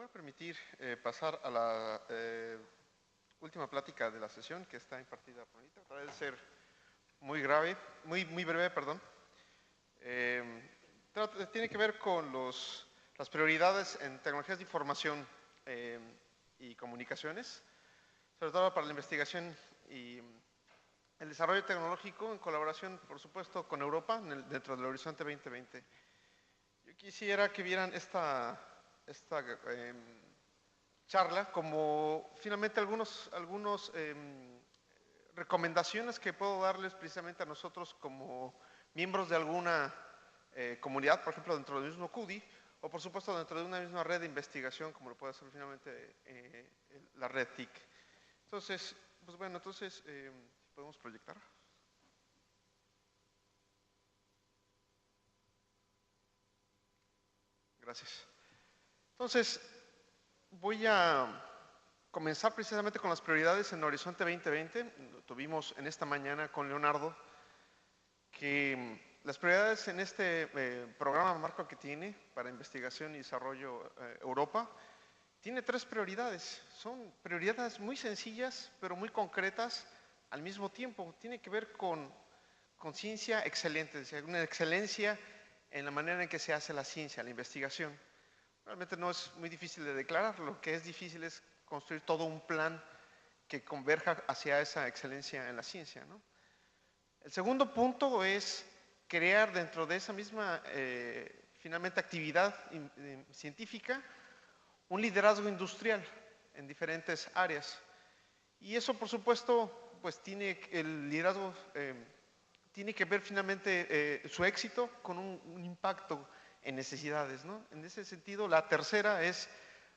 voy a permitir pasar a la última plática de la sesión que está impartida por mí. Trataré de ser muy breve, perdón. Tiene que ver con las prioridades en tecnologías de información y comunicaciones, sobre todo para la investigación y el desarrollo tecnológico en colaboración, por supuesto, con Europa dentro del Horizonte 2020. Yo quisiera que vieran esta charla como finalmente algunos recomendaciones que puedo darles precisamente a nosotros como miembros de alguna comunidad, por ejemplo, dentro del mismo CUDI, o por supuesto dentro de una misma red de investigación, como lo puede hacer finalmente la red TIC. Entonces, pues bueno, podemos proyectar. Gracias. Entonces, voy a comenzar precisamente con las prioridades en Horizonte 2020. Lo tuvimos en esta mañana con Leonardo, que las prioridades en este programa marco que tiene para investigación y desarrollo Europa, tiene 3 prioridades. Son prioridades muy sencillas, pero muy concretas al mismo tiempo. Tiene que ver con ciencia excelente, es decir, una excelencia en la manera en que se hace la ciencia, la investigación. Realmente no es muy difícil de declarar, lo que es difícil es construir todo un plan que converja hacia esa excelencia en la ciencia, ¿no? El segundo punto es crear dentro de esa misma, finalmente, actividad científica, un liderazgo industrial en diferentes áreas. Y eso, por supuesto, pues el liderazgo tiene que ver finalmente su éxito con un impacto en necesidades, ¿no? En ese sentido, la tercera es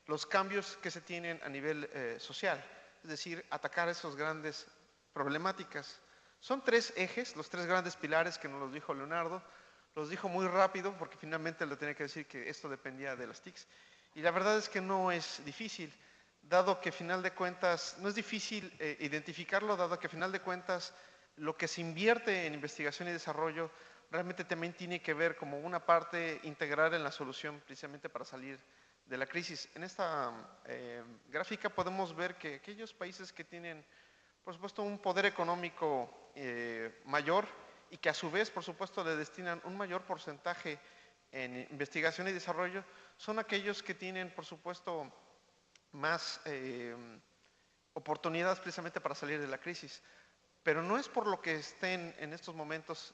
los cambios que se tienen a nivel social, es decir, atacar esas grandes problemáticas. Son 3 ejes, los 3 grandes pilares que nos los dijo Leonardo. Los dijo muy rápido porque finalmente le tenía que decir que esto dependía de las TICs. Y la verdad es que no es difícil, dado que a final de cuentas, no es difícil identificarlo, dado que a final de cuentas lo que se invierte en investigación y desarrollo realmente también tiene que ver como una parte integral en la solución precisamente para salir de la crisis. En esta gráfica podemos ver que aquellos países que tienen, por supuesto, un poder económico mayor y que a su vez, por supuesto, le destinan un mayor porcentaje en investigación y desarrollo, son aquellos que tienen, por supuesto, más oportunidades precisamente para salir de la crisis. Pero no es por lo que estén en estos momentos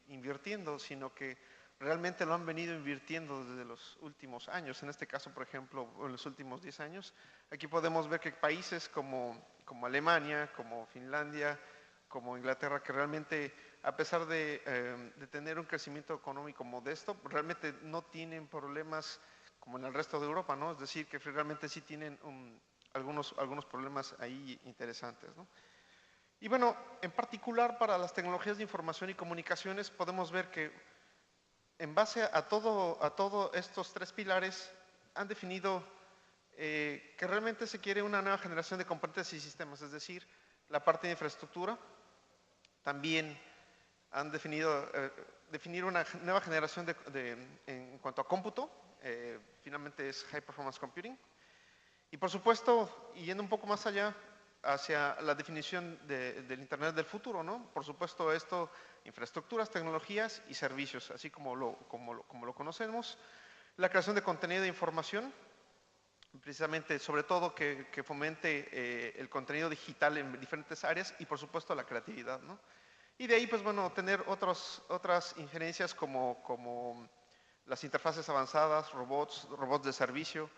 invirtiendo, sino que realmente lo han venido invirtiendo desde los últimos años. En este caso, por ejemplo, en los últimos 10 años, aquí podemos ver que países como Alemania, como Finlandia, como Inglaterra, que realmente, a pesar de tener un crecimiento económico modesto, realmente no tienen problemas como en el resto de Europa, ¿no? Es decir, que realmente sí tienen algunos problemas ahí interesantes, ¿no? Y bueno, en particular para las tecnologías de información y comunicaciones podemos ver que en base a todo estos 3 pilares han definido que realmente se quiere una nueva generación de componentes y sistemas, es decir, la parte de infraestructura. También han definido definir una nueva generación en cuanto a cómputo, finalmente es High Performance Computing. Y por supuesto, yendo un poco más allá, hacia la definición del Internet del futuro, ¿no? Por supuesto, esto, infraestructuras, tecnologías y servicios, así como lo conocemos. La creación de contenido de información, precisamente, sobre todo, que fomente el contenido digital en diferentes áreas y, por supuesto, la creatividad, ¿no? Y de ahí, pues bueno, tener otras injerencias como las interfaces avanzadas, robots de servicio,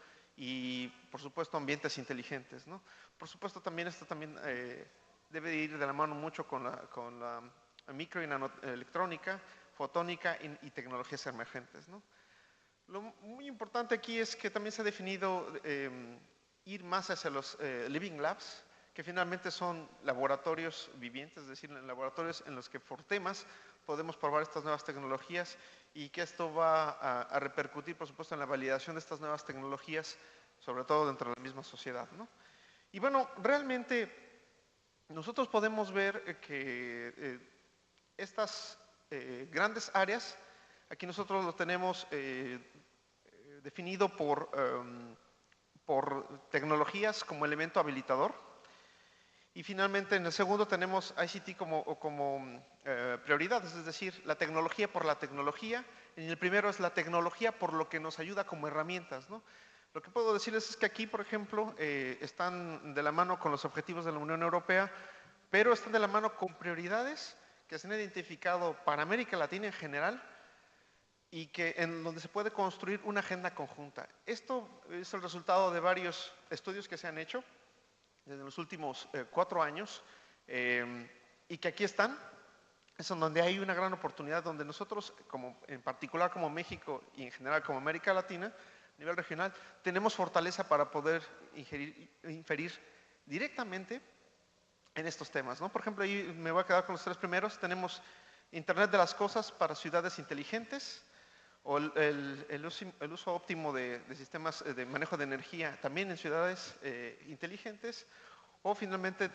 y por supuesto ambientes inteligentes, ¿no? Por supuesto también esto debe ir de la mano mucho con la micro y nanoelectrónica, fotónica y tecnologías emergentes, ¿no? Lo muy importante aquí es que también se ha definido ir más hacia los living labs, que finalmente son laboratorios vivientes, es decir, laboratorios en los que por temas podemos probar estas nuevas tecnologías y que esto va a repercutir, por supuesto, en la validación de estas nuevas tecnologías, sobre todo dentro de la misma sociedad, ¿no? Y bueno, realmente nosotros podemos ver que estas grandes áreas, aquí nosotros lo tenemos definido por tecnologías como elemento habilitador. Y finalmente, en el segundo tenemos ICT como prioridades, es decir, la tecnología por la tecnología. En el primero es la tecnología por lo que nos ayuda como herramientas, ¿no? Lo que puedo decirles es que aquí, por ejemplo, están de la mano con los objetivos de la Unión Europea, pero están de la mano con prioridades que se han identificado para América Latina en general y que en donde se puede construir una agenda conjunta. Esto es el resultado de varios estudios que se han hecho desde los últimos 4 años y que aquí están. Es en donde hay una gran oportunidad, donde nosotros, en particular como México y en general como América Latina, a nivel regional, tenemos fortaleza para poder inferir directamente en estos temas, ¿no? Por ejemplo, ahí me voy a quedar con los 3 primeros. Tenemos Internet de las Cosas para ciudades inteligentes, o el uso óptimo de sistemas de manejo de energía también en ciudades inteligentes, o finalmente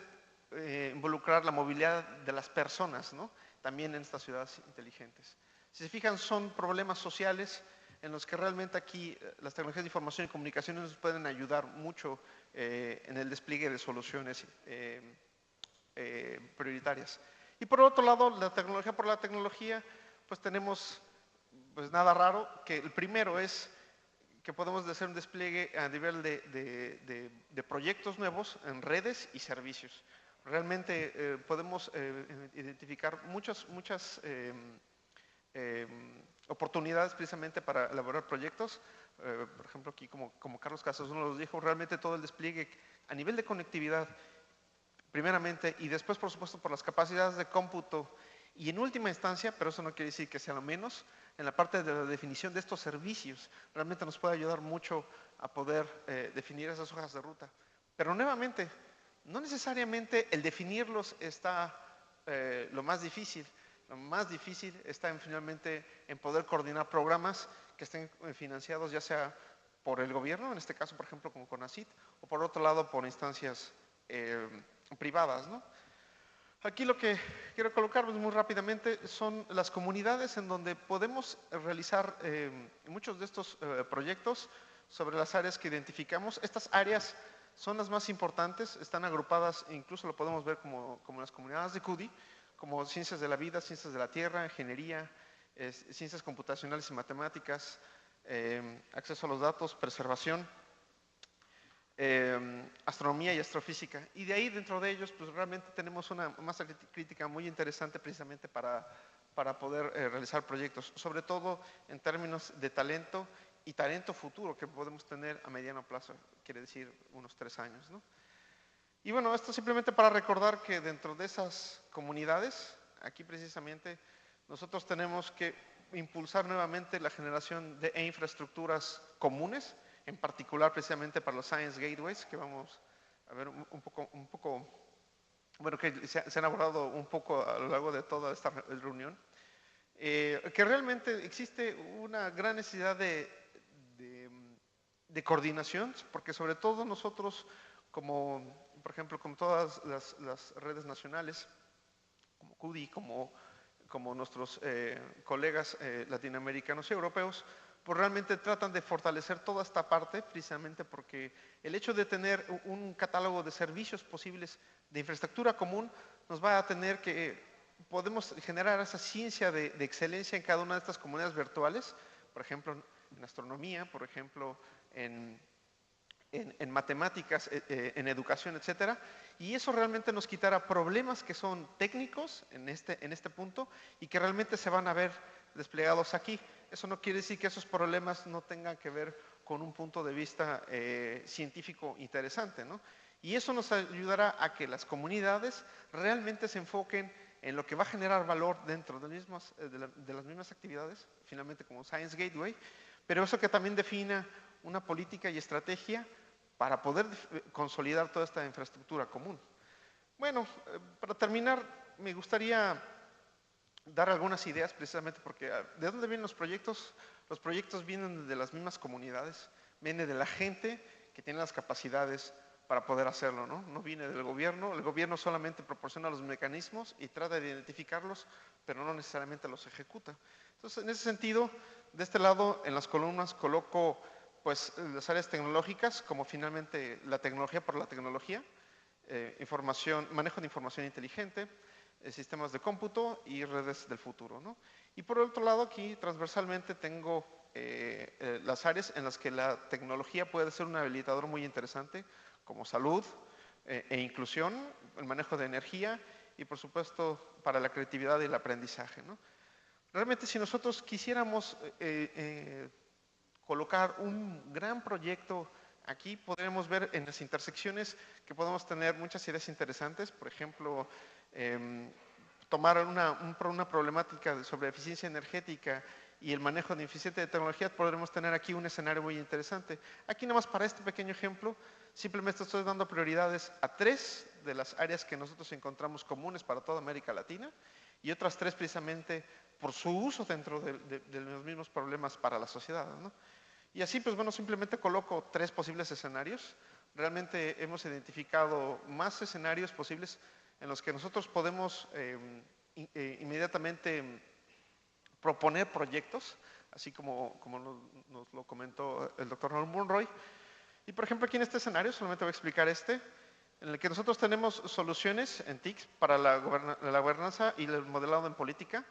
involucrar la movilidad de las personas, ¿no? También en estas ciudades inteligentes. Si se fijan, son problemas sociales en los que realmente aquí las tecnologías de información y comunicaciones nos pueden ayudar mucho en el despliegue de soluciones prioritarias. Y por otro lado, la tecnología por la tecnología, pues tenemos pues nada raro, que el primero es que podemos hacer un despliegue a nivel de proyectos nuevos en redes y servicios. Realmente podemos identificar muchas oportunidades precisamente para elaborar proyectos. Por ejemplo, aquí como Carlos Casas uno nos dijo, realmente todo el despliegue a nivel de conectividad, primeramente, y después, por supuesto, por las capacidades de cómputo, y en última instancia, pero eso no quiere decir que sea lo menos, en la parte de la definición de estos servicios, realmente nos puede ayudar mucho a poder definir esas hojas de ruta. Pero nuevamente, no necesariamente el definirlos está lo más difícil. Lo más difícil está finalmente en poder coordinar programas que estén financiados ya sea por el gobierno, en este caso, por ejemplo, como CONACYT, o por otro lado, por instancias privadas, ¿no? Aquí lo que quiero colocar muy rápidamente son las comunidades en donde podemos realizar muchos de estos proyectos sobre las áreas que identificamos. Estas áreas son las más importantes, están agrupadas, incluso lo podemos ver como las comunidades de CUDI, como ciencias de la vida, ciencias de la tierra, ingeniería, ciencias computacionales y matemáticas, acceso a los datos, preservación, astronomía y astrofísica. Y de ahí, dentro de ellos, pues realmente tenemos una masa crítica muy interesante precisamente para poder realizar proyectos, sobre todo en términos de talento y talento futuro que podemos tener a mediano plazo, quiere decir unos 3 años, ¿no? Y bueno, esto simplemente para recordar que dentro de esas comunidades, aquí precisamente, nosotros tenemos que impulsar nuevamente la generación de infraestructuras comunes, en particular precisamente para los Science Gateways, que vamos a ver un poco, bueno, que se han abordado un poco a lo largo de toda esta reunión, que realmente existe una gran necesidad de coordinación, porque sobre todo nosotros, como por ejemplo, con todas las redes nacionales, como CUDI, como nuestros colegas latinoamericanos y europeos, pues realmente tratan de fortalecer toda esta parte, precisamente porque el hecho de tener un catálogo de servicios posibles de infraestructura común nos va a tener que, podemos generar esa ciencia de excelencia en cada una de estas comunidades virtuales, por ejemplo, en astronomía, por ejemplo, en matemáticas, en educación, etcétera, y eso realmente nos quitará problemas que son técnicos en este punto y que realmente se van a ver desplegados aquí. Eso no quiere decir que esos problemas no tengan que ver con un punto de vista científico interesante, ¿no? Y eso nos ayudará a que las comunidades realmente se enfoquen en lo que va a generar valor dentro de las mismas actividades, finalmente como Science Gateway, pero eso que también defina una política y estrategia para poder consolidar toda esta infraestructura común. Bueno, para terminar, me gustaría dar algunas ideas precisamente porque ¿de dónde vienen los proyectos? Los proyectos vienen de las mismas comunidades, vienen de la gente que tiene las capacidades para poder hacerlo, ¿no? No viene del gobierno, el gobierno solamente proporciona los mecanismos y trata de identificarlos, pero no necesariamente los ejecuta. Entonces, en ese sentido, de este lado, en las columnas coloco pues las áreas tecnológicas, como finalmente la tecnología por la tecnología, manejo de información inteligente, sistemas de cómputo y redes del futuro, ¿no? Y por otro lado, aquí transversalmente tengo las áreas en las que la tecnología puede ser un habilitador muy interesante, como salud e inclusión, el manejo de energía y, por supuesto, para la creatividad y el aprendizaje, ¿no? Realmente, si nosotros quisiéramos colocar un gran proyecto aquí, podremos ver en las intersecciones que podemos tener muchas ideas interesantes. Por ejemplo, tomar una problemática sobre eficiencia energética y el manejo de eficiente de tecnología, podremos tener aquí un escenario muy interesante. Aquí nada más para este pequeño ejemplo, simplemente estoy dando prioridades a 3 de las áreas que nosotros encontramos comunes para toda América Latina y otras 3 precisamente por su uso dentro de los mismos problemas para la sociedad, ¿no? Y así, pues bueno, simplemente coloco 3 posibles escenarios. Realmente hemos identificado más escenarios posibles en los que nosotros podemos inmediatamente proponer proyectos, así como nos lo comentó el doctor Noel Monroy. Y por ejemplo, aquí en este escenario, solamente voy a explicar en el que nosotros tenemos soluciones en TICS para la gobernanza y el modelado en política.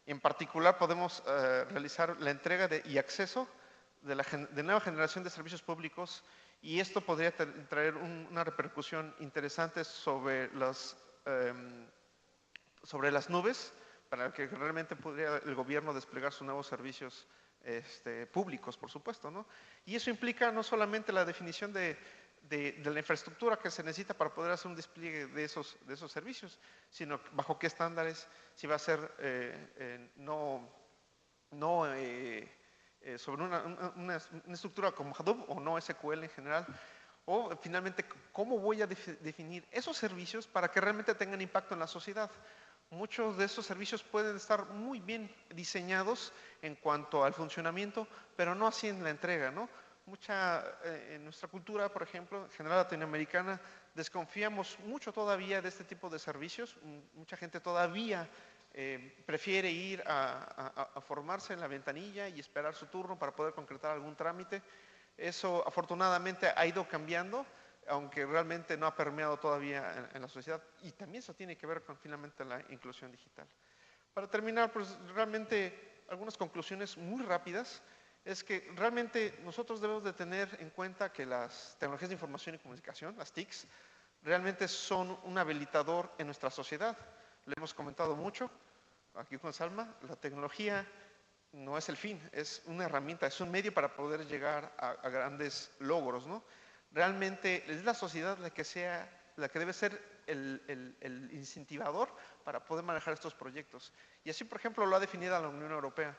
En particular, podemos realizar la entrega y acceso de nueva generación de servicios públicos, y esto podría traer una repercusión interesante sobre las nubes, para que realmente pudiera el gobierno desplegar sus nuevos servicios públicos, por supuesto, ¿no? Y eso implica no solamente la definición de la infraestructura que se necesita para poder hacer un despliegue de esos servicios, sino bajo qué estándares, si va a ser sobre una estructura como Hadoop o no SQL en general, o finalmente cómo voy a definir esos servicios para que realmente tengan impacto en la sociedad. Muchos de esos servicios pueden estar muy bien diseñados en cuanto al funcionamiento, pero no así en la entrega, ¿no? En nuestra cultura, por ejemplo, en general latinoamericana, desconfiamos mucho todavía de este tipo de servicios. Mucha gente todavía prefiere ir a formarse en la ventanilla y esperar su turno para poder concretar algún trámite. Eso afortunadamente ha ido cambiando, aunque realmente no ha permeado todavía en la sociedad, y también eso tiene que ver con finalmente la inclusión digital. Para terminar, pues realmente algunas conclusiones muy rápidas, es que realmente nosotros debemos de tener en cuenta que las tecnologías de información y comunicación, las TICs, realmente son un habilitador en nuestra sociedad. Lo hemos comentado mucho aquí con Salma, la tecnología no es el fin, es una herramienta, es un medio para poder llegar a grandes logros, ¿no? Realmente es la sociedad la que debe ser el incentivador para poder manejar estos proyectos. Y así, por ejemplo, lo ha definido la Unión Europea.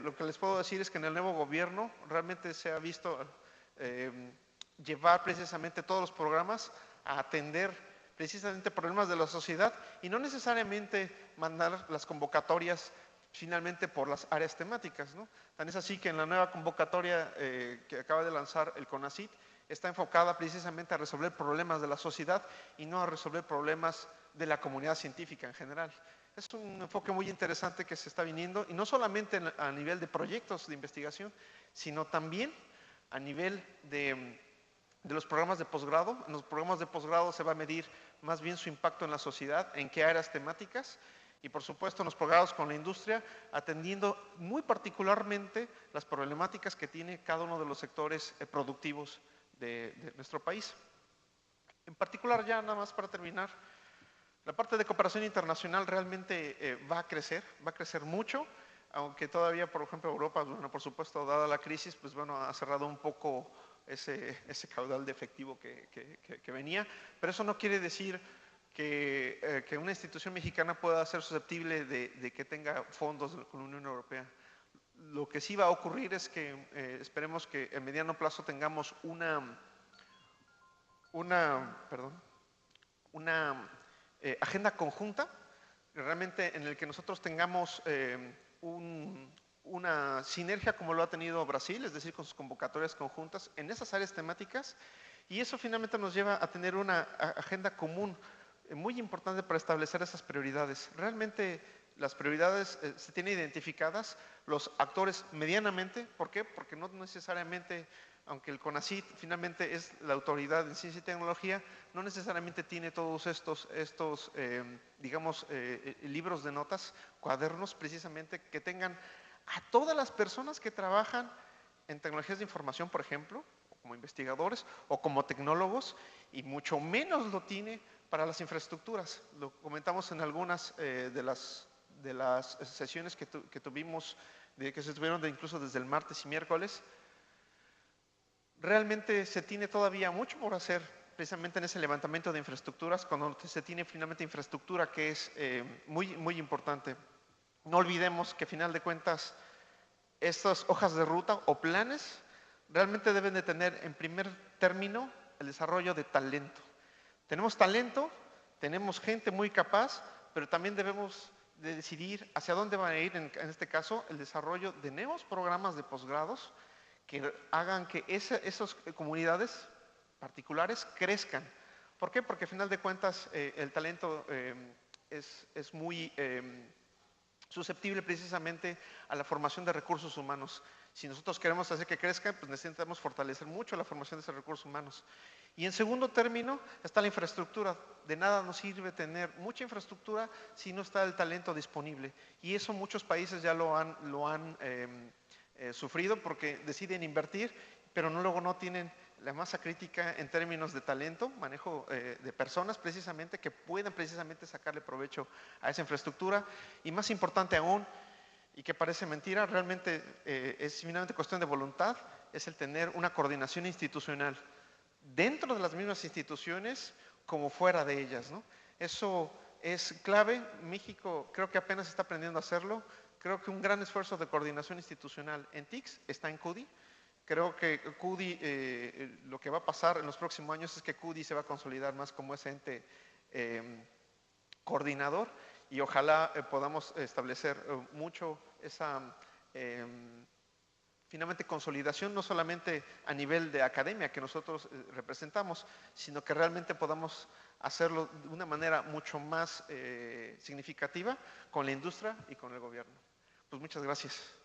Lo que les puedo decir es que en el nuevo gobierno realmente se ha visto llevar precisamente todos los programas a atender precisamente problemas de la sociedad y no necesariamente mandar las convocatorias finalmente por las áreas temáticas, ¿no? Tan es así que en la nueva convocatoria que acaba de lanzar el CONACYT está enfocada precisamente a resolver problemas de la sociedad y no a resolver problemas de la comunidad científica en general. Es un enfoque muy interesante que se está viniendo, y no solamente a nivel de proyectos de investigación, sino también a nivel de los programas de posgrado. En los programas de posgrado se va a medir más bien su impacto en la sociedad, en qué áreas temáticas, y por supuesto en los posgrados con la industria, atendiendo muy particularmente las problemáticas que tiene cada uno de los sectores productivos de nuestro país. En particular, ya nada más para terminar, la parte de cooperación internacional realmente va a crecer mucho, aunque todavía, por ejemplo, Europa, bueno, por supuesto, dada la crisis, pues bueno, ha cerrado un poco ese caudal de efectivo que venía, pero eso no quiere decir que una institución mexicana pueda ser susceptible de que tenga fondos con la Unión Europea. Lo que sí va a ocurrir es que esperemos que en mediano plazo tengamos una agenda conjunta, realmente en el que nosotros tengamos una sinergia como lo ha tenido Brasil, es decir, con sus convocatorias conjuntas en esas áreas temáticas, y eso finalmente nos lleva a tener una agenda común muy importante para establecer esas prioridades. Realmente las prioridades se tienen identificadas, los actores medianamente. ¿Por qué? Porque no necesariamente, aunque el CONACYT finalmente es la autoridad en ciencia y tecnología, no necesariamente tiene todos estos digamos, libros de notas, cuadernos precisamente que tengan a todas las personas que trabajan en tecnologías de información, por ejemplo, como investigadores o como tecnólogos, y mucho menos lo tiene para las infraestructuras. Lo comentamos en algunas de las sesiones que tuvimos, que se tuvieron incluso desde el martes y miércoles. Realmente se tiene todavía mucho por hacer precisamente en ese levantamiento de infraestructuras, cuando se tiene finalmente infraestructura, que es muy importante. No olvidemos que, a final de cuentas, estas hojas de ruta o planes realmente deben de tener en primer término el desarrollo de talento. Tenemos talento, tenemos gente muy capaz, pero también debemos de decidir hacia dónde va a ir, en este caso, el desarrollo de nuevos programas de posgrados que hagan que esas comunidades particulares crezcan. ¿Por qué? Porque, al final de cuentas, el talento es muy susceptible precisamente a la formación de recursos humanos. Si nosotros queremos hacer que crezcan, pues necesitamos fortalecer mucho la formación de esos recursos humanos. Y en segundo término está la infraestructura. De nada nos sirve tener mucha infraestructura si no está el talento disponible. Y eso muchos países ya lo han sufrido, porque deciden invertir, pero luego no tienen la masa crítica en términos de talento, manejo de personas precisamente, que puedan precisamente sacarle provecho a esa infraestructura. Y más importante aún, y que parece mentira, realmente es finalmente cuestión de voluntad, es el tener una coordinación institucional dentro de las mismas instituciones como fuera de ellas, ¿no? Eso es clave. México creo que apenas está aprendiendo a hacerlo. Creo que un gran esfuerzo de coordinación institucional en TICS está en CUDI. Creo que CUDI, lo que va a pasar en los próximos años es que CUDI se va a consolidar más como ese ente coordinador, y ojalá podamos establecer mucho esa finalmente consolidación, no solamente a nivel de academia que nosotros representamos, sino que realmente podamos hacerlo de una manera mucho más significativa con la industria y con el gobierno. Pues muchas gracias.